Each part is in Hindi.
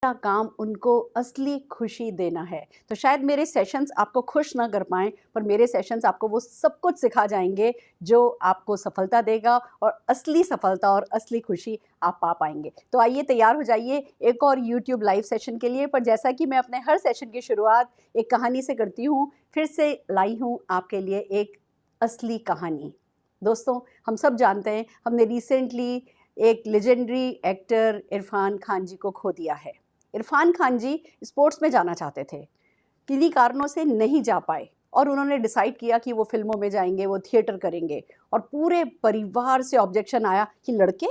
मेरा काम उनको असली खुशी देना है। तो शायद मेरे सेशंस आपको खुश ना कर पाएँ, पर मेरे सेशंस आपको वो सब कुछ सिखा जाएँगे जो आपको सफलता देगा और असली सफलता और असली खुशी आप पा पाएँगे। तो आइए तैयार हो जाइए एक और यूट्यूब लाइव सेशन के लिए। पर जैसा कि मैं अपने हर सेशन की शुरुआत एक कहानी से करती हूँ, फिर से लाई हूँ आपके लिए एक असली कहानी। दोस्तों, हम सब जानते हैं, हमने रिसेंटली एक लेजेंडरी एक्टर इरफान खान जी को खो दिया है। इरफान खान जी स्पोर्ट्स में जाना चाहते थे, किन्हीं कारणों से नहीं जा पाए और उन्होंने डिसाइड किया कि वो फिल्मों में जाएंगे, वो थिएटर करेंगे। और पूरे परिवार से ऑब्जेक्शन आया कि लड़के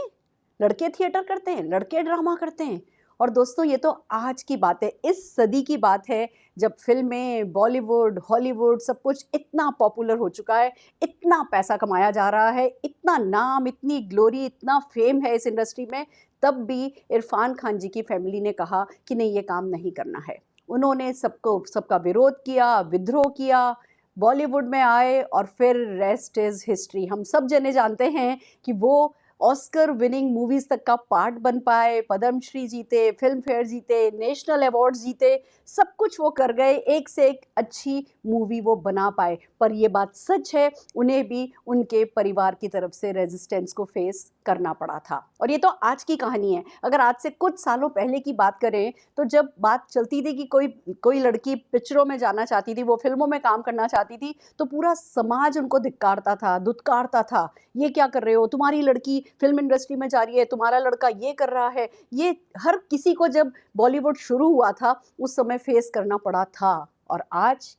लड़के थिएटर करते हैं, लड़के ड्रामा करते हैं। और दोस्तों, ये तो आज की बात है, इस सदी की बात है, जब फिल्में, बॉलीवुड, हॉलीवुड सब कुछ इतना पॉपुलर हो चुका है, इतना पैसा कमाया जा रहा है, इतना नाम, इतनी ग्लोरी, इतना फेम है इस इंडस्ट्री में। तब भी इरफान खान जी की फैमिली ने कहा कि नहीं, ये काम नहीं करना है। उन्होंने सबका विरोध किया, विद्रोह किया, बॉलीवुड में आए और फिर रेस्ट इज़ हिस्ट्री। हम सब जने जानते हैं कि वो ऑस्कर विनिंग मूवीज़ तक का पार्ट बन पाए, पद्मश्री जीते, फिल्म फेयर जीते, नेशनल अवार्ड्स जीते, सब कुछ वो कर गए, एक से एक अच्छी मूवी वो बना पाए। पर ये बात सच है, उन्हें भी उनके परिवार की तरफ से रेजिस्टेंस को फेस करना पड़ा था। और ये तो आज की कहानी है। अगर आज से कुछ सालों पहले की बात करें, तो जब बात चलती थी कि कोई कोई लड़की पिक्चरों में जाना चाहती थी, वो फिल्मों में काम करना चाहती थी, तो पूरा समाज उनको धिक्कारता था, धुतकारता था। ये क्या कर रहे हो, तुम्हारी लड़की फिल्म इंडस्ट्री में जा रही है, तुम्हारा लड़का ये कर रहा है। ये हर किसी को जब बॉलीवुड शुरू हुआ था उस समय फेस करना पड़ा था। और आज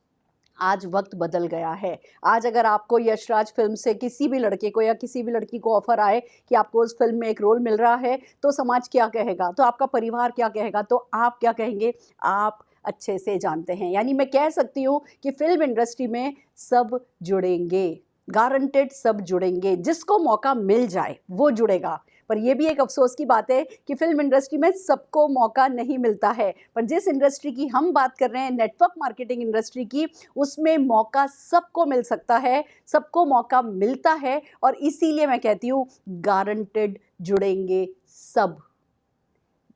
आज वक्त बदल गया है। आज अगर आपको यशराज फिल्म से किसी भी लड़के को या किसी भी लड़की को ऑफर आए कि आपको उस फिल्म में एक रोल मिल रहा है, तो समाज क्या कहेगा, तो आपका परिवार क्या कहेगा, तो आप क्या कहेंगे, आप अच्छे से जानते हैं। यानी मैं कह सकती हूँ कि फिल्म इंडस्ट्री में सब जुड़ेंगे, गारंटेड सब जुड़ेंगे। जिसको मौका मिल जाए वो जुड़ेगा। पर यह भी एक अफसोस की बात है कि फिल्म इंडस्ट्री में सबको मौका नहीं मिलता है। पर जिस इंडस्ट्री की हम बात कर रहे हैं, नेटवर्क मार्केटिंग इंडस्ट्री की, उसमें मौका सबको मिल सकता है, सबको मौका मिलता है। और इसीलिए मैं कहती हूँ, गारंटेड जुड़ेंगे सब।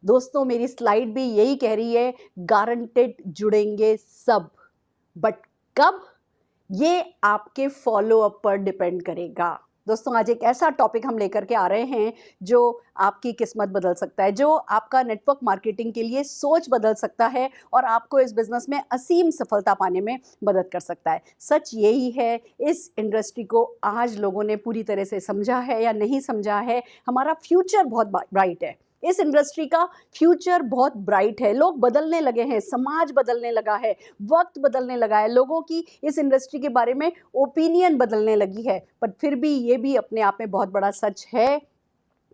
दोस्तों, मेरी स्लाइड भी यही कह रही है, गारंटेड जुड़ेंगे सब। बट कब, ये आपके फॉलो अप पर डिपेंड करेगा। दोस्तों, आज एक ऐसा टॉपिक हम लेकर के आ रहे हैं जो आपकी किस्मत बदल सकता है, जो आपका नेटवर्क मार्केटिंग के लिए सोच बदल सकता है और आपको इस बिजनेस में असीम सफलता पाने में मदद कर सकता है। सच यही है, इस इंडस्ट्री को आज लोगों ने पूरी तरह से समझा है या नहीं समझा है। हमारा फ्यूचर बहुत ब्राइट है, इस इंडस्ट्री का फ्यूचर बहुत ब्राइट है। लोग बदलने लगे हैं, समाज बदलने लगा है, वक्त बदलने लगा है, लोगों की इस इंडस्ट्री के बारे में ओपिनियन बदलने लगी है। पर फिर भी ये भी अपने आप में बहुत बड़ा सच है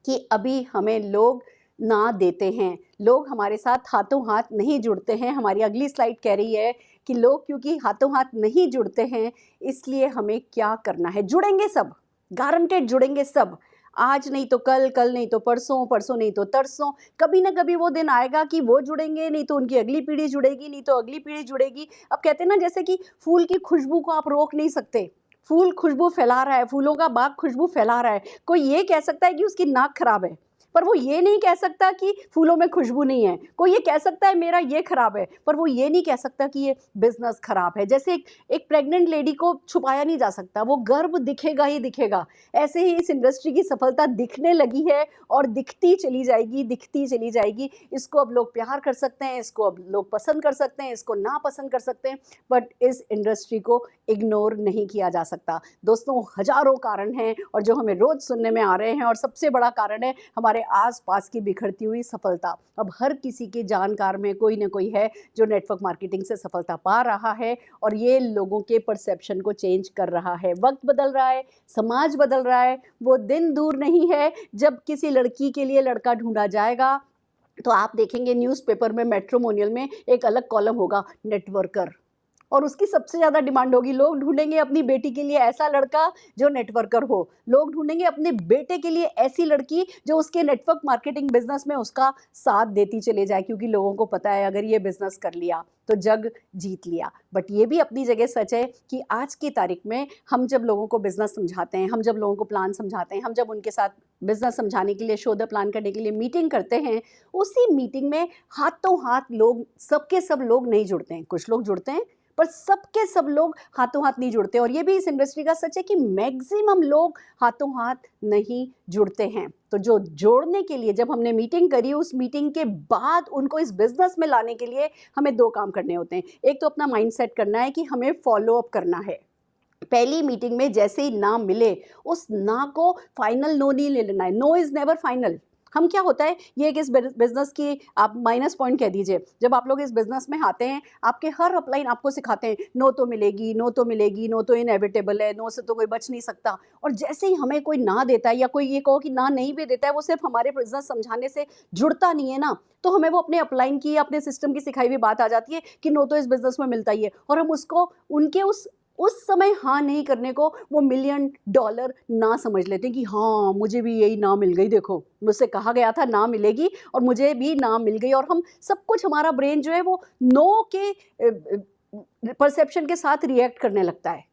कि अभी हमें लोग ना देते हैं, लोग हमारे साथ हाथों हाथ नहीं जुड़ते हैं। हमारी अगली स्लाइड कह रही है कि लोग क्योंकि हाथों हाथ नहीं जुड़ते हैं, इसलिए हमें क्या करना है। जुड़ेंगे सब, गारंटेड जुड़ेंगे सब। आज नहीं तो कल, कल नहीं तो परसों, परसों नहीं तो तरसों, कभी ना कभी वो दिन आएगा कि वो जुड़ेंगे, नहीं तो उनकी अगली पीढ़ी जुड़ेगी, नहीं तो अगली पीढ़ी जुड़ेगी। अब कहते हैं ना, जैसे कि फूल की खुशबू को आप रोक नहीं सकते, फूल खुशबू फैला रहा है, फूलों का बाग खुशबू फैला रहा है। कोई ये कह सकता है कि उसकी नाक खराब है, पर वो ये नहीं कह सकता कि फूलों में खुशबू नहीं है। कोई ये कह सकता है मेरा ये खराब है, पर वो ये नहीं कह सकता कि ये बिजनेस खराब है। जैसे एक प्रेग्नेंट लेडी को छुपाया नहीं जा सकता, वो गर्भ दिखेगा ही दिखेगा। ऐसे ही इस इंडस्ट्री की सफलता दिखने लगी है और दिखती चली जाएगी, दिखती चली जाएगी। इसको अब लोग प्यार कर सकते हैं, इसको अब लोग पसंद कर सकते हैं, इसको ना पसंद कर सकते हैं, बट इस इंडस्ट्री को इग्नोर नहीं किया जा सकता। दोस्तों, हजारों कारण हैं और जो हमें रोज सुनने में आ रहे हैं, और सबसे बड़ा कारण है हमारे आसपास की बिखरती हुई सफलता। अब हर किसी के जानकार में कोई ना कोई है जो नेटवर्क मार्केटिंग से सफलता पा रहा है, और ये लोगों के परसेप्शन को चेंज कर रहा है। वक्त बदल रहा है, समाज बदल रहा है। वो दिन दूर नहीं है जब किसी लड़की के लिए लड़का ढूंढा जाएगा, तो आप देखेंगे न्यूज़पेपर में, मैट्रिमोनियल में एक अलग कॉलम होगा, नेटवर्कर, और उसकी सबसे ज़्यादा डिमांड होगी। लोग ढूंढेंगे अपनी बेटी के लिए ऐसा लड़का जो नेटवर्कर हो, लोग ढूंढेंगे अपने बेटे के लिए ऐसी लड़की जो उसके नेटवर्क मार्केटिंग बिजनेस में उसका साथ देती चले जाए, क्योंकि लोगों को पता है अगर ये बिजनेस कर लिया तो जग जीत लिया। बट ये भी अपनी जगह सच है कि आज की तारीख में हम जब लोगों को बिजनेस समझाते हैं, हम जब लोगों को प्लान समझाते हैं, हम जब उनके साथ बिजनेस समझाने के लिए, शोध प्लान करने के लिए मीटिंग करते हैं, उसी मीटिंग में हाथों हाथ लोग, सबके सब लोग नहीं जुड़ते हैं। कुछ लोग जुड़ते हैं पर सबके सब लोग हाथों हाथ नहीं जुड़ते। और ये भी इस इंडस्ट्री का सच है कि मैक्सिमम लोग हाथों हाथ नहीं जुड़ते हैं। तो जो जोड़ने के लिए जब हमने मीटिंग करी, उस मीटिंग के बाद उनको इस बिजनेस में लाने के लिए हमें 2 काम करने होते हैं। एक तो अपना माइंड सेट करना है कि हमें फॉलो अप करना है। पहली मीटिंग में जैसे ही ना मिले, उस ना को फाइनल नो नहीं ले लेना है। No is never final. हम क्या होता है, ये एक इस बिजनेस की आप माइनस पॉइंट कह दीजिए। जब आप लोग इस बिजनेस में आते हैं, आपके हर अपलाइन आपको सिखाते हैं नो तो मिलेगी, नो तो मिलेगी, नो तो इनएविटेबल है, नो से तो कोई बच नहीं सकता। और जैसे ही हमें कोई ना देता है या कोई ये कहो कि ना नहीं भी देता है, वो सिर्फ हमारे बिजनेस समझाने से जुड़ता नहीं है ना, तो हमें वो अपने अपलाइन की, अपने सिस्टम की सिखाई हुई बात आ जाती है कि नो तो इस बिजनेस में मिलता ही है। और हम उसको उनके उस समय हाँ नहीं करने को वो $1,000,000 ना समझ लेते हैं कि हाँ मुझे भी यही ना मिल गई, देखो मुझसे कहा गया था ना मिलेगी और मुझे भी ना मिल गई। और हम सब कुछ, हमारा ब्रेन जो है वो नो के परसेप्शन के साथ रिएक्ट करने लगता है।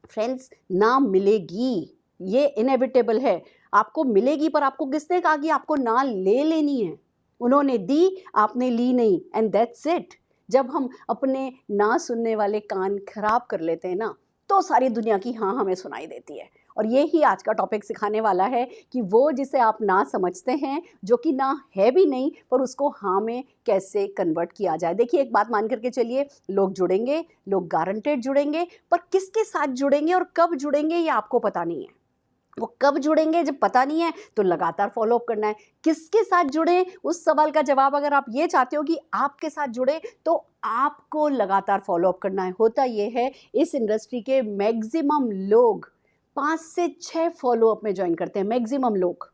फ्रेंड्स, ना मिलेगी, ये इनएविटेबल है। आपको मिलेगी, पर आपको किसने कहा कि आपको ना ले लेनी है? उन्होंने दी, आपने ली नहीं, एंड दैट्स इट। जब हम अपने ना सुनने वाले कान खराब कर लेते हैं ना, तो सारी दुनिया की हाँ हमें सुनाई देती है। और ये ही आज का टॉपिक सिखाने वाला है कि वो जिसे आप ना समझते हैं, जो कि ना है भी नहीं, पर उसको हाँ में कैसे कन्वर्ट किया जाए। देखिए, एक बात मान करके चलिए, लोग जुड़ेंगे, लोग गारंटेड जुड़ेंगे, पर किसके साथ जुड़ेंगे और कब जुड़ेंगे ये आपको पता नहीं है। वो कब जुड़ेंगे जब पता नहीं है, तो लगातार फॉलो अप करना है। किसके साथ जुड़े, उस सवाल का जवाब अगर आप ये चाहते हो कि आपके साथ जुड़े, तो आपको लगातार फॉलो अप करना है। होता ये है, इस इंडस्ट्री के मैक्सिमम लोग 5 से 6 फॉलो अप में ज्वाइन करते हैं, मैक्सिमम लोग।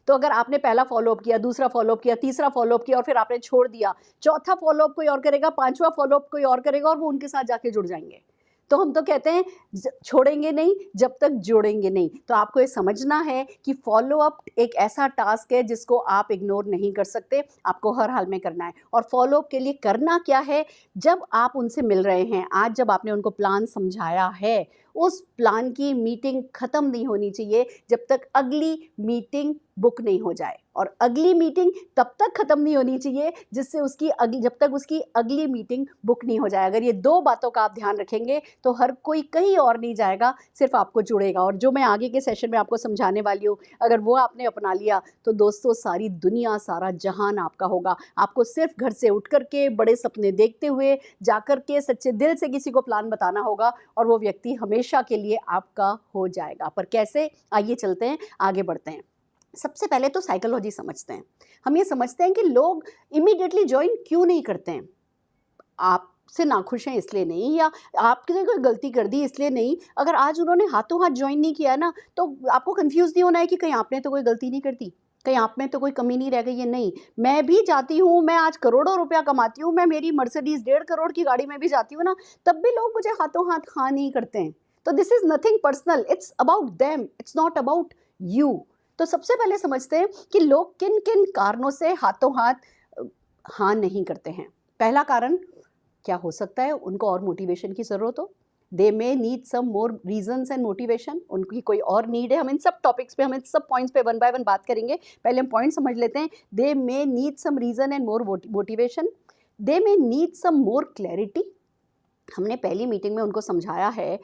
तो अगर आपने पहला फॉलो अप किया, दूसरा फॉलो अप किया, तीसरा फॉलो अप किया और फिर आपने छोड़ दिया, चौथा फॉलो अप कोई और करेगा, पांचवा फॉलो अप कोई और करेगा और वो उनके साथ जाके जुड़ जाएंगे। तो हम तो कहते हैं छोड़ेंगे नहीं जब तक जोड़ेंगे नहीं। तो आपको ये समझना है कि फॉलो अप एक ऐसा टास्क है जिसको आप इग्नोर नहीं कर सकते, आपको हर हाल में करना है। और फॉलो अप के लिए करना क्या है, जब आप उनसे मिल रहे हैं, आज जब आपने उनको प्लान समझाया है, उस प्लान की मीटिंग खत्म नहीं होनी चाहिए जब तक अगली मीटिंग बुक नहीं हो जाए। और अगली मीटिंग तब तक खत्म नहीं होनी चाहिए जिससे उसकी अगली, जब तक उसकी अगली मीटिंग बुक नहीं हो जाए। अगर ये 2 बातों का आप ध्यान रखेंगे तो हर कोई कहीं और नहीं जाएगा, सिर्फ आपको जुड़ेगा। और जो मैं आगे के सेशन में आपको समझाने वाली हूँ, अगर वो आपने अपना लिया तो दोस्तों सारी दुनिया, सारा जहान आपका होगा। आपको सिर्फ घर से उठ करके, बड़े सपने देखते हुए, जाकर के सच्चे दिल से किसी को प्लान बताना होगा और वो व्यक्ति हमेशा के लिए आपका हो जाएगा। पर कैसे, आइए चलते हैं, आगे बढ़ते हैं। सबसे पहले तो साइकोलॉजी समझते हैं। हम ये समझते हैं कि लोग इमीडिएटली ज्वाइन क्यों नहीं करते हैं। आपसे नाखुश हैं इसलिए नहीं, या आपने कोई गलती कर दी इसलिए नहीं। अगर आज उन्होंने हाथों हाथ ज्वाइन नहीं किया ना, तो आपको कंफ्यूज नहीं होना है कि कहीं आपने तो कोई गलती नहीं कर दी, कहीं आप में तो कोई कमी नहीं रह गई है। नहीं, मैं भी जाती हूँ, मैं आज करोड़ों रुपया कमाती हूँ, मैं मेरी मर्सिडीज 1.5 करोड़ की गाड़ी में भी जाती हूँ ना, तब भी लोग मुझे हाथों हाथ हाँ नहीं करते हैं। तो this is nothing personal, it's about them, it's not about you. तो सबसे पहले समझते हैं कि लोग किन किन कारणों से हाथों हाथ हाँ नहीं करते हैं। पहला कारण क्या हो सकता है, उनको और मोटिवेशन की ज़रूरत हो। They may need some more reasons and motivation, उनकी कोई और नीड है। हम इन सब टॉपिक्स पे, हम इन सब पॉइंट्स पे वन बाय वन बात करेंगे। पहले हम पॉइंट समझ लेते हैं। They may need some reason and more motivation, they may need some more clarity. हमने पहली मीटिंग में उनको समझाया है,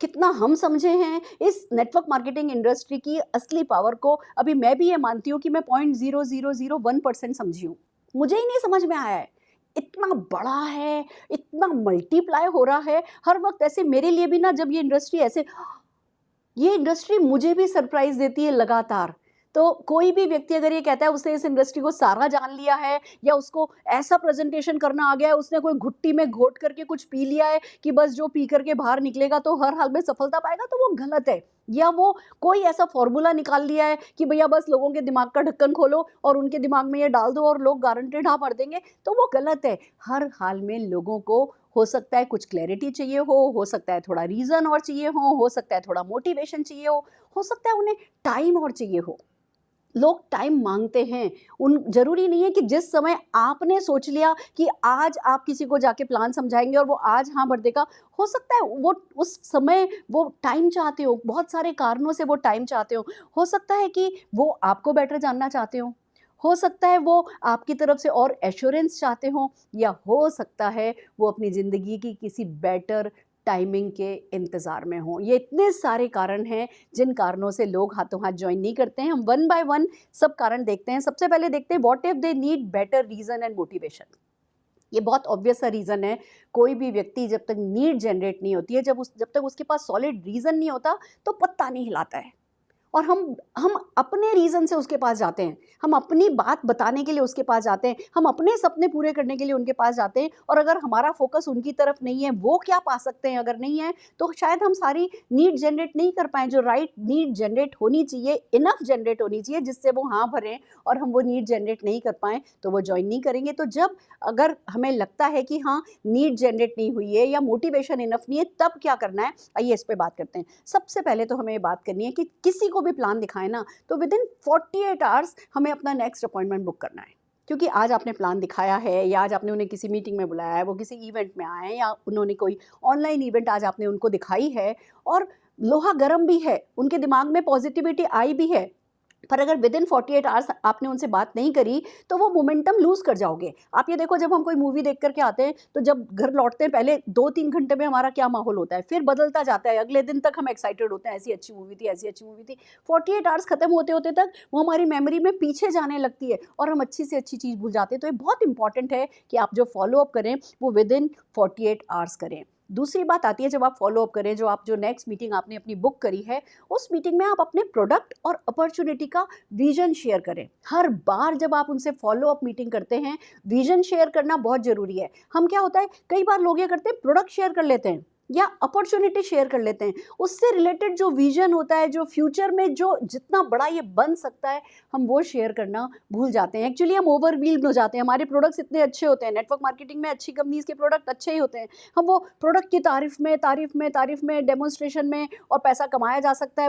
कितना हम समझे हैं इस नेटवर्क मार्केटिंग इंडस्ट्री की असली पावर को। अभी मैं भी ये मानती हूँ कि मैं 0.0001% समझी हूँ, मुझे ही नहीं समझ में आया है। इतना बड़ा है, इतना मल्टीप्लाई हो रहा है हर वक्त। ऐसे मेरे लिए भी ना, जब ये इंडस्ट्री ऐसे, ये इंडस्ट्री मुझे भी सरप्राइज देती है लगातार। तो कोई भी व्यक्ति अगर ये कहता है उसने इस इंडस्ट्री को सारा जान लिया है, या उसको ऐसा प्रेजेंटेशन करना आ गया है, उसने कोई घुट्टी में घोट करके कुछ पी लिया है कि बस जो पी करके बाहर निकलेगा तो हर हाल में सफलता पाएगा, तो वो गलत है। या वो कोई ऐसा फॉर्मूला निकाल लिया है कि भैया बस लोगों के दिमाग का ढक्कन खोलो और उनके दिमाग में ये डाल दो और लोग गारंटेड हाँ भर देंगे, तो वो गलत है। हर हाल में लोगों को हो सकता है कुछ क्लैरिटी चाहिए हो सकता है थोड़ा रीज़न और चाहिए हो सकता है थोड़ा मोटिवेशन चाहिए हो सकता है उन्हें टाइम और चाहिए हो। लोग टाइम मांगते हैं। उन ज़रूरी नहीं है कि जिस समय आपने सोच लिया कि आज आप किसी को जाके प्लान समझाएँगे और वो आज हाँ भर देगा, हो सकता है वो उस समय वो टाइम चाहते हो, बहुत सारे कारणों से वो टाइम चाहते हो सकता है कि वो आपको बेटर जानना चाहते हो सकता है वो आपकी तरफ से और एश्योरेंस चाहते हों, या हो सकता है वो अपनी ज़िंदगी की किसी बेटर टाइमिंग के इंतज़ार में हों। ये इतने सारे कारण हैं जिन कारणों से लोग हाथों हाथ जॉइन नहीं करते हैं। हम वन बाय वन सब कारण देखते हैं। सबसे पहले देखते हैं what if they need better reason and motivation. ये बहुत ऑब्वियस सा रीज़न है। कोई भी व्यक्ति जब तक नीड जनरेट नहीं होती है, जब तक उसके पास सॉलिड रीज़न नहीं होता, तो पत्ता नहीं हिलाता है। और हम अपने रीज़न से उसके पास जाते हैं, हम अपनी बात बताने के लिए उसके पास जाते हैं, हम अपने सपने पूरे करने के लिए उनके पास जाते हैं, और अगर हमारा फ़ोकस उनकी तरफ नहीं है, वो क्या पा सकते हैं अगर नहीं है, तो शायद हम सारी नीड जनरेट नहीं कर पाएँ। जो राइट नीड जनरेट होनी चाहिए, इनफ जनरेट होनी चाहिए जिससे वो हाँ भरें, और हम वो नीड जनरेट नहीं कर पाएँ, तो वो जॉइन नहीं करेंगे। तो जब अगर हमें लगता है कि हाँ, नीड जनरेट नहीं हुई है या मोटिवेशन इनफ नहीं है, तब क्या करना है? आइए इस पे बात करते हैं। सबसे पहले तो हमें ये बात करनी है कि किसी को भी प्लान दिखाएं ना, तो विद इन 48 आवर्स हमें अपना नेक्स्ट अपॉइंटमेंट बुक करना है। क्योंकि आज आपने प्लान दिखाया है, या आज आपने उन्हें किसी मीटिंग में बुलाया है, वो किसी इवेंट में आए हैं, या उन्होंने कोई ऑनलाइन इवेंट आज आपने उनको दिखाई है, और लोहा गर्म भी है, उनके दिमाग में पॉजिटिविटी आई भी है, पर अगर विद इन 48 आवर्स आपने उनसे बात नहीं करी, तो वो मोमेंटम लूज़ कर जाओगे। आप ये देखो, जब हम कोई मूवी देख कर के आते हैं, तो जब घर लौटते हैं पहले 2-3 घंटे में हमारा क्या माहौल होता है, फिर बदलता जाता है। अगले दिन तक हम एक्साइटेड होते हैं, ऐसी अच्छी मूवी थी, ऐसी अच्छी मूवी थी। 48 आवर्स खत्म होते-होते तक वो हमारी मेमोरी में पीछे जाने लगती है, और हम अच्छी से अच्छी चीज़ भूल जाते हैं। तो ये बहुत इंपॉर्टेंट है कि आप जो फ़ॉलो अप करें, वो विद इन 48 आवर्स करें। दूसरी बात आती है, जब आप फ़ॉलो अप करें, जो नेक्स्ट मीटिंग आपने अपनी बुक करी है, उस मीटिंग में आप अपने प्रोडक्ट और अपॉर्चुनिटी का विजन शेयर करें। हर बार जब आप उनसे फॉलो अप मीटिंग करते हैं, विजन शेयर करना बहुत ज़रूरी है। हम क्या होता है, कई बार लोग ये करते हैं, प्रोडक्ट शेयर कर लेते हैं या अपॉर्चुनिटी शेयर कर लेते हैं। उससे रिलेटेड जो विजन होता है, जो फ्यूचर में जो जितना बड़ा ये बन सकता है, हम वो शेयर करना भूल जाते हैं। एक्चुअली हम ओवरवेल्म्ड हो जाते हैं। हमारे प्रोडक्ट्स इतने अच्छे होते हैं, नेटवर्क मार्केटिंग में अच्छी कंपनीज़ के प्रोडक्ट अच्छे ही होते हैं। हम वो प्रोडक्ट की तारीफ़ में, डेमोन्स्ट्रेशन में, और पैसा कमाया जा सकता है,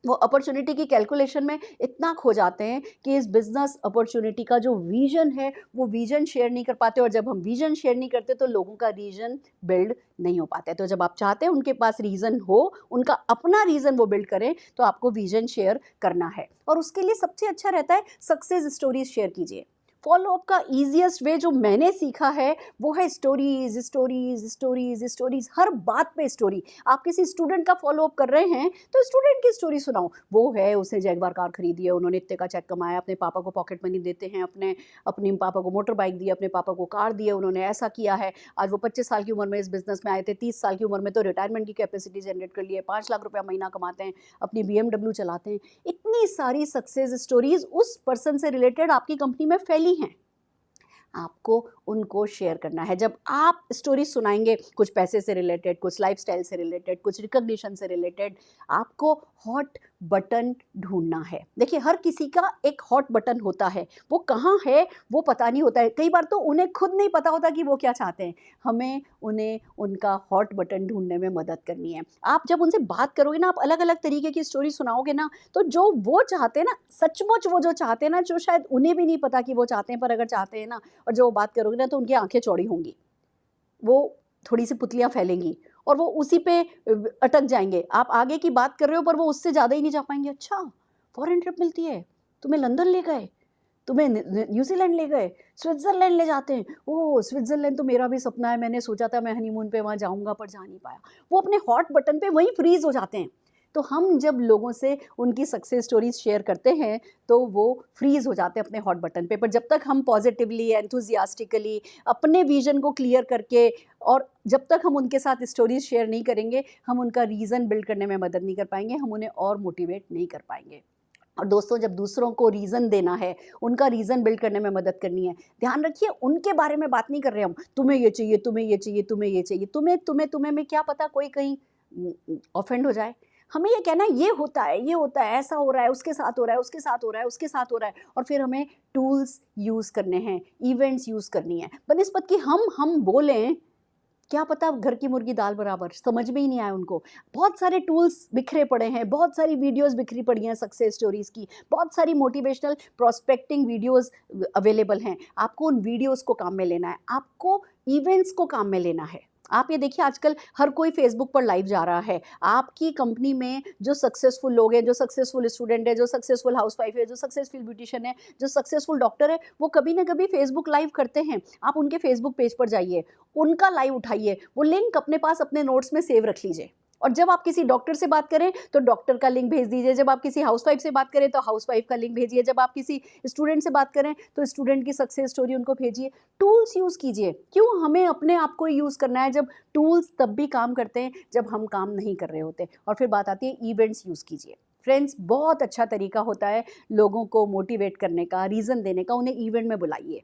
वो अपॉर्चुनिटी की कैलकुलेशन में इतना खो जाते हैं कि इस बिज़नेस अपॉर्चुनिटी का जो विज़न है, वो विज़न शेयर नहीं कर पाते, और जब हम विज़न शेयर नहीं करते, तो लोगों का रीज़न बिल्ड नहीं हो पाता है। तो जब आप चाहते हैं उनके पास रीज़न हो, उनका अपना रीज़न वो बिल्ड करें, तो आपको विज़न शेयर करना है, और उसके लिए सबसे अच्छा रहता है सक्सेस स्टोरीज़ शेयर कीजिए। फॉलो अप का ईज़िएस्ट वे जो मैंने सीखा है, वो है स्टोरीज़, स्टोरीज़, स्टोरीज़, स्टोरीज़, हर बात पे स्टोरी। आप किसी स्टूडेंट का फॉलो अप कर रहे हैं, तो स्टूडेंट की स्टोरी सुनाओ। वो है, उसने जैगवार कार खरीदी है, उन्होंने इतने का चेक कमाया, अपने पापा को पॉकेट मनी देते हैं, अपने पापा को मोटर बाइक दी, अपने पापा को कार दी है, उन्होंने ऐसा किया है। आज वो 25 साल की उम्र में इस बिज़नेस में आए थे, 30 साल की उम्र में तो रिटायरमेंट की कैपेसिटी जनरेट कर ली है, 5 लाख रुपया महीना कमाते हैं, अपनी बीएमडब्ल्यू चलाते हैं। इतनी सारी सक्सेस स्टोरीज़ उस पर्सन से रिलेटेड आपकी कंपनी में फैली हैं। आपको उनको शेयर करना है। जब आप स्टोरी सुनाएँगे, कुछ पैसे से रिलेटेड, कुछ लाइफ़स्टाइल से रिलेटेड, कुछ रिकॉग्निशन से रिलेटेड, आपको हॉट बटन ढूँढना है। देखिए, हर किसी का एक हॉट बटन होता है, वो कहाँ है वो पता नहीं होता है। कई बार तो उन्हें खुद नहीं पता होता कि वो क्या चाहते हैं। हमें उन्हें उनका हॉट बटन ढूँढने में मदद करनी है। आप जब उनसे बात करोगे ना, आप अलग-अलग तरीके की स्टोरी सुनाओगे ना, तो जो वो चाहते हैं ना, सचमुच वो जो चाहते हैं ना, जो शायद उन्हें भी नहीं पता कि वो चाहते हैं, पर अगर चाहते हैं ना, और जो बात करोगे ना, तो उनकी आँखें चौड़ी होंगी। वो थोड़ी-सी पुतलियाँ फैलेंगी, और वो उसी पे अटक जाएँगे। आप आगे की बात कर रहे हो, पर वो उससे ज़्यादा ही नहीं जा पाएँगे। अच्छा, फॉरेन ट्रिप मिलती है, तुम्हें लंदन ले गए, तुम्हें न्यूज़ीलैंड ले गए, स्विट्ज़रलैंड ले जाते हैं। ओह! स्विट्ज़रलैंड तो मेरा भी सपना है, मैंने सोचा था मैं हनीमून पे वहाँ जाऊँगा, पर जा नहीं पाया। वो अपने हॉट बटन पे वहीं फ्रीज़ हो जाते हैं। तो हम जब लोगों से उनकी सक्सेस स्टोरीज़ शेयर करते हैं, तो वो फ्रीज़ हो जाते हैं अपने हॉट बटन पे। पर जब तक हम पॉज़िटिवली, एंथुसियास्टिकली अपने विज़न को क्लियर करके, और जब तक हम उनके साथ स्टोरीज़ शेयर नहीं करेंगे, हम उनका रीज़न बिल्ड करने में मदद नहीं कर पाएँगे, हम उन्हें और मोटिवेट नहीं कर पाएँगे। और दोस्तों, जब दूसरों को रीज़न देना है, उनका रीज़न बिल्ड करने में मदद करनी है, ध्यान रखिए, उनके बारे में बात नहीं कर रहे हम। तुम्हें ये चाहिए, तुम्हें ये चाहिए, तुम्हें ये चाहिए, तुम्हें में क्या पता कोई कहीं ऑफेंड हो जाए। हमें ये कहना है, ये होता है, ऐसा हो रहा है, उसके साथ हो रहा है, उसके साथ हो रहा है, उसके साथ हो रहा है, और फिर हमें टूल्स यूज़ करने हैं, इवेंट्स यूज़ करनी है। बनिस्बत कि हम बोलें क्या पता घर की मुर्गी दाल बराबर, समझ में ही नहीं आया उनको। बहुत सारे टूल्स बिखरे पड़े हैं, बहुत सारी वीडियोज़ बिखरी पड़ी हैं सक्सेस स्टोरीज़ की, बहुत सारी मोटिवेशनल प्रोस्पेक्टिंग वीडियोज़ अवेलेबल हैं। आपको उन वीडियोज़ को काम में लेना है, आपको इवेंट्स को काम में लेना है। आप ये देखिए आजकल हर कोई फेसबुक पर लाइव जा रहा है। आपकी कंपनी में जो सक्सेसफुल लोग हैं, जो सक्सेसफुल स्टूडेंट है, जो सक्सेसफुल हाउसवाइफ है, जो सक्सेसफुल ब्यूटिशियन है, जो सक्सेसफुल डॉक्टर है, वो कभी ना कभी फेसबुक लाइव करते हैं। आप उनके फेसबुक पेज पर जाइए, उनका लाइव उठाइए, वो लिंक अपने पास अपने नोट्स में सेव रख लीजिए। और जब आप किसी डॉक्टर से बात करें तो डॉक्टर का लिंक भेज दीजिए, जब आप किसी हाउसवाइफ से बात करें तो हाउसवाइफ का लिंक भेजिए, जब आप किसी स्टूडेंट से बात करें तो स्टूडेंट की सक्सेस स्टोरी उनको भेजिए। टूल्स यूज़ कीजिए। क्यों हमें अपने आप को यूज़ करना है, जब टूल्स तब भी काम करते हैं जब हम काम नहीं कर रहे होते। और फिर बात आती है इवेंट्स यूज़ कीजिए। फ्रेंड्स, बहुत अच्छा तरीका होता है लोगों को मोटिवेट करने का, रीज़न देने का। उन्हें इवेंट में बुलाइए।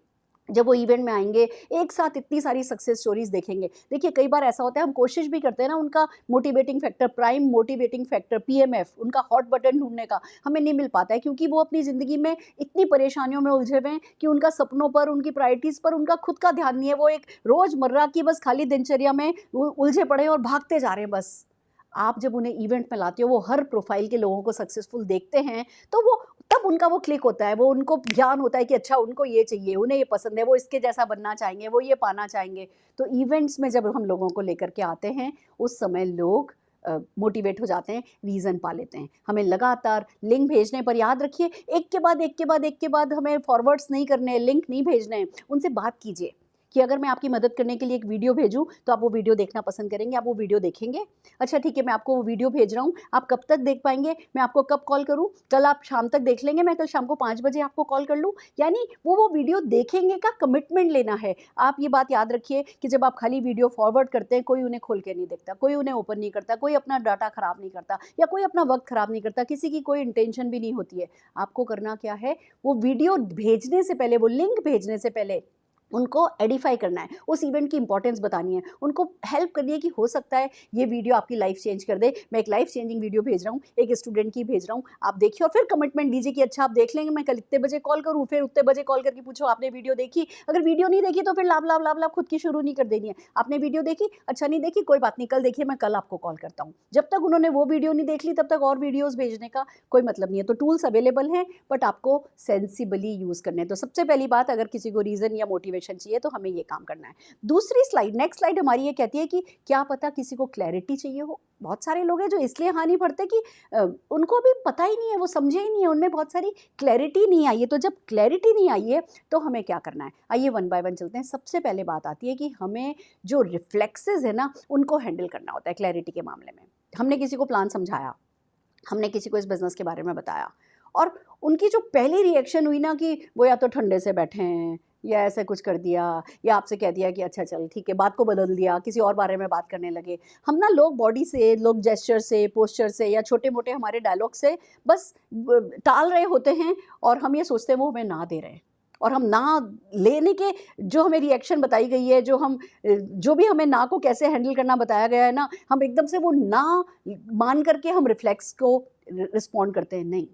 जब वो इवेंट में आएँगे, एक साथ इतनी सारी सक्सेस स्टोरीज़ देखेंगे। देखिए कई बार ऐसा होता है, हम कोशिश भी करते हैं ना उनका motivating factor, prime motivating factor PMF, उनका हॉट बटन ढूँढने का, हमें नहीं मिल पाता है क्योंकि वो अपनी ज़िंदगी में इतनी परेशानियों में उलझे हुए हैं कि उनका सपनों पर, उनकी प्रायोरिटीज़ पर उनका खुद का ध्यान नहीं है। वो एक रोज़मर्रा की बस खाली दिनचर्या में उलझे पड़े हैं और भागते जा रहे हैं बस। आप जब उन्हें इवेंट में लाते हो, वो हर प्रोफ़ाइल के लोगों को सक्सेसफुल देखते हैं, तो वो तब उनका वो क्लिक होता है, वो उनको ज्ञान होता है कि अच्छा उनको ये चाहिए, उन्हें ये पसंद है, वो इसके जैसा बनना चाहेंगे, वो ये पाना चाहेंगे। तो इवेंट्स में जब हम लोगों को लेकर के आते हैं, उस समय लोग मोटिवेट हो जाते हैं, रीज़न पा लेते हैं। हमें लगातार लिंक भेजने पर, याद रखिए, एक के बाद एक के बाद एक के बाद हमें फॉरवर्ड्स नहीं करने हैं, लिंक नहीं भेजने हैं। उनसे बात कीजिए कि अगर मैं आपकी मदद करने के लिए एक वीडियो भेजूँ, तो आप वो वीडियो देखना पसंद करेंगे, आप वो वीडियो देखेंगे? अच्छा ठीक है, मैं आपको वो वीडियो भेज रहा हूँ, आप कब तक देख पाएँगे? मैं आपको कब कॉल करूँ? कल आप शाम तक देख लेंगे, मैं कल शाम को 5 बजे आपको कॉल कर लूँ? यानी वो वीडियो देखेंगे का कमिटमेंट लेना है। आप ये बात याद रखिए कि जब आप खाली वीडियो फॉरवर्ड करते हैं, कोई उन्हें खोल के नहीं देखता, कोई उन्हें ओपन नहीं करता, कोई अपना डाटा खराब नहीं करता या कोई अपना वक़्त खराब नहीं करता, किसी की कोई इंटेंशन भी नहीं होती है। आपको करना क्या है, वो वीडियो भेजने से पहले, वो लिंक भेजने से पहले उनको एडिफाई करना है, उस इवेंट की इंपॉर्टेंस बतानी है, उनको हेल्प करनी है कि हो सकता है ये वीडियो आपकी लाइफ चेंज कर दे। मैं एक लाइफ चेंजिंग वीडियो भेज रहा हूँ, एक स्टूडेंट की भेज रहा हूँ, आप देखिए और फिर कमिटमेंट दीजिए कि अच्छा आप देख लेंगे, मैं कल इतने बजे कॉल करूँ, फिर उतने बजे कॉल करके पूछो आपने वीडियो देखी? अगर वीडियो नहीं देखी तो फिर लाभ लाभ लाभ लाभ खुद की शुरू नहीं कर देनी है। आपने वीडियो देखी? अच्छा नहीं देखी, कोई बात नहीं, कल देखिए, मैं कल आपको कॉल करता हूँ। जब तक उन्होंने वो वीडियो नहीं देख ली तब तक और वीडियोज़ भेजने का कोई मतलब नहीं है। तो टूल्स अवेलेबल हैं, बट आपको सेंसिबली यूज़ करने हैं। तो सबसे पहली बात, अगर किसी को रीज़न या मोटिवेशन चाहिए तो हमें ये काम करना है। दूसरी स्लाइड, नेक्स्ट स्लाइड हमारी ये कहती है कि क्या पता किसी को क्लैरिटी चाहिए हो। बहुत सारे लोग हैं जो इसलिए हाँ नहीं भरते कि उनको अभी पता ही नहीं है, वो समझे ही नहीं है, उनमें बहुत सारी क्लैरिटी नहीं आई है। तो जब क्लैरिटी नहीं आई है तो हमें क्या करना है, आइए वन बाय वन चलते हैं। सबसे पहले बात आती है कि हमें जो रिफ्लेक्सेस है ना, उनको हैंडल करना होता है क्लैरिटी के मामले में। हमने किसी को प्लान समझाया, हमने किसी को इस बिज़नेस के बारे में बताया और उनकी जो पहली रिएक्शन हुई ना कि वो या तो ठंडे से बैठे हैं या ऐसे कुछ कर दिया या आपसे कह दिया कि अच्छा चल ठीक है, बात को बदल दिया, किसी और बारे में बात करने लगे। हम ना लोग बॉडी से, लोग जेस्चर से, पोस्चर से या छोटे-मोटे हमारे डायलॉग से बस टाल रहे होते हैं और हम ये सोचते हैं वो हमें ना दे रहे हैं। और हम ना लेने के जो हमें रिएक्शन बताई गई है, जो भी हमें ना को कैसे हैंडल करना बताया गया है ना, हम एकदम से वो ना मान करके हम रिफ्लेक्स को रिस्पॉन्ड करते हैं। नहीं,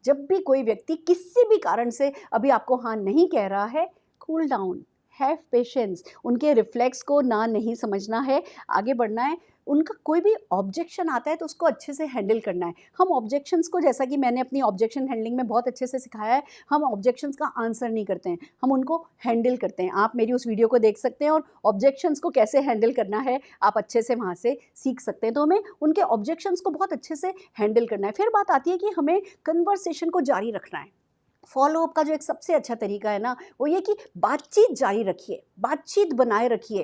जब भी कोई व्यक्ति किसी भी कारण से अभी आपको हाँ नहीं कह रहा है, कूल डाउन, हैव पेशेंस। उनके रिफ्लेक्स को ना नहीं समझना है, आगे बढ़ना है। उनका कोई भी ऑब्जेक्शन आता है तो उसको अच्छे से हैंडल करना है। हम ऑब्जेक्शंस को, जैसा कि मैंने अपनी ऑब्जेक्शन हैंडलिंग में बहुत अच्छे से सिखाया है, हम ऑब्जेक्शंस का आंसर नहीं करते हैं, हम उनको हैंडल करते हैं। आप मेरी उस वीडियो को देख सकते हैं और ऑब्जेक्शंस को कैसे हैंडल करना है आप अच्छे से वहाँ से सीख सकते हैं। तो हमें उनके ऑब्जेक्शंस को बहुत अच्छे से हैंडल करना है। फिर बात आती है कि हमें कन्वर्सेशन को जारी रखना है। फ़ॉलो अप का जो एक सबसे अच्छा तरीका है ना, वो ये कि बातचीत जारी रखिए, बातचीत बनाए रखिए।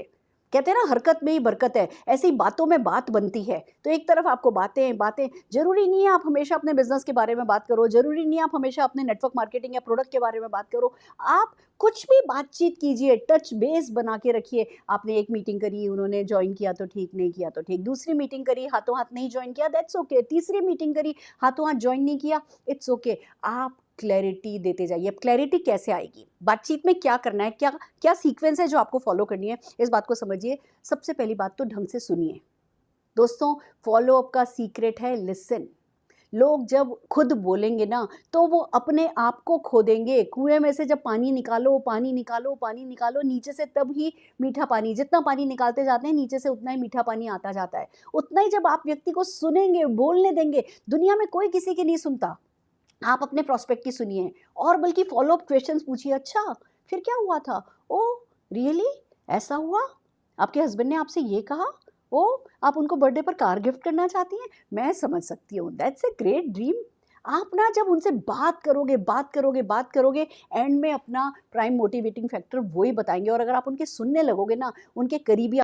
कहते हैं ना, हरकत में ही बरकत है, ऐसे ही बातों में बात बनती है। तो एक तरफ आपको बातें ज़रूरी नहीं है आप हमेशा अपने बिज़नेस के बारे में बात करो, ज़रूरी नहीं है आप हमेशा अपने नेटवर्क मार्केटिंग या प्रोडक्ट के बारे में बात करो। आप कुछ भी बातचीत कीजिए, टच बेस बना के रखिए। आपने एक मीटिंग करी, उन्होंने जॉइन किया तो ठीक, नहीं किया तो ठीक। दूसरी मीटिंग करी, हाथों हाथ नहीं जॉइन किया, दैट्स ओके। तीसरी मीटिंग करी, हाथों हाथ जॉइन नहीं किया, इट्स ओके। आप क्लैरिटी देते जाइए। अब क्लैरिटी कैसे आएगी, बातचीत में क्या करना है, क्या क्या सीक्वेंस है जो आपको फॉलो करनी है, इस बात को समझिए। सबसे पहली बात तो ढंग से सुनिए। दोस्तों, फॉलो अप का सीक्रेट है लिसन। लोग जब खुद बोलेंगे ना तो वो अपने आप को खो देंगे। कुएँ में से जब पानी निकालो, पानी निकालो, पानी निकालो, नीचे से तब ही मीठा पानी, जितना पानी निकालते जाते हैं नीचे से उतना ही मीठा पानी आता जाता है। उतना ही जब आप व्यक्ति को सुनेंगे, बोलने देंगे, दुनिया में कोई किसी की नहीं सुनता। आप अपने प्रॉस्पेक्ट की सुनिए और बल्कि फॉलो अप क्वेश्चंस पूछिए, अच्छा फिर क्या हुआ था? ओह! रियली? ऐसा हुआ? आपके हस्बैंड ने आपसे ये कहा? ओह! आप उनको बर्थडे पर कार गिफ्ट करना चाहती हैं? मैं समझ सकती हूँ, दैट्स अ ग्रेट ड्रीम। आप ना जब उनसे बात करोगे, बात करोगे, बात करोगे, एंड में अपना प्राइम मोटिवेटिंग फैक्टर वो ही बताएँगे और अगर आप उनके सुनने लगोगे ना, उनके करीबी